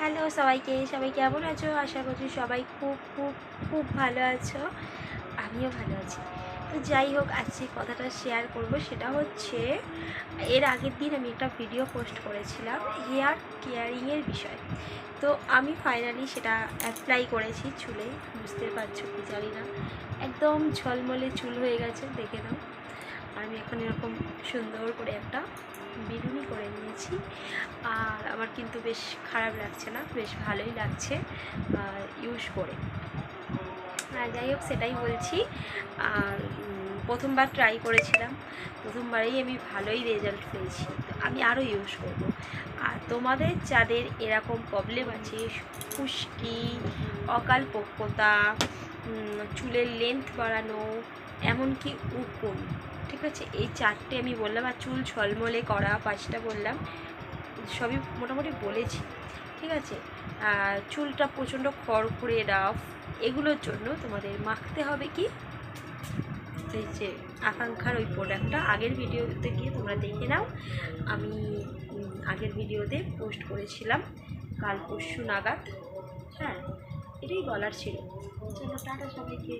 Hello সবাইকে, সবাই কেমন আছো? আশা করছি সবাই খুব খুব খুব ভালো আছো। আমিও ভালো আছি। তো যাই হোক, আজকে কথাটা শেয়ার করব, সেটা হচ্ছে এর আগের দিন আমি একটা ভিডিও পোস্ট করেছিলাম হেয়ার কেয়ারিংয়ের বিষয়। তো আমি ফাইনালি সেটা অ্যাপ্লাই করেছি চুলে। বুঝতে পারছো কি জানি না, একদম ঝলমলে চুল হয়ে গেছে, দেখে নাও। আমি এখন এরকম সুন্দর করে একটা বিনুনি করে নিয়েছি। আর আমার কিন্তু বেশ খারাপ লাগছে না, বেশ ভালোই লাগছে ইউজ করে। যাই হোক, সেটাই বলছি। আর প্রথমবার ট্রাই করেছিলাম, প্রথমবারেই আমি ভালোই রেজাল্ট পেয়েছি। তো আমি আরও ইউজ করব। আর তোমাদের যাদের এরকম প্রবলেম আছে, খুশকি, অকালপক্কতা, চুলের লেন্থ বাড়ানো, এমনকি উকুন, ঠিক আছে, এই চারটে আমি বললাম। আর চুল ঝলমলে করা পাঁচটা বললাম, সবই মোটামুটি বলেছি, ঠিক আছে। চুলটা প্রচণ্ড খড়খড়ে রাফ, এগুলোর জন্য তোমাদের মাখতে হবে কি, এই যে আকাঙ্ক্ষার ওই প্রোডাক্টটা। আগের ভিডিওতে গিয়ে তোমরা দেখে নাও, আমি আগের ভিডিওতে পোস্ট করেছিলাম কাল পরশু নাগাদ। হ্যাঁ, এটাই বলার ছিল। চলো টাটা সবাইকে।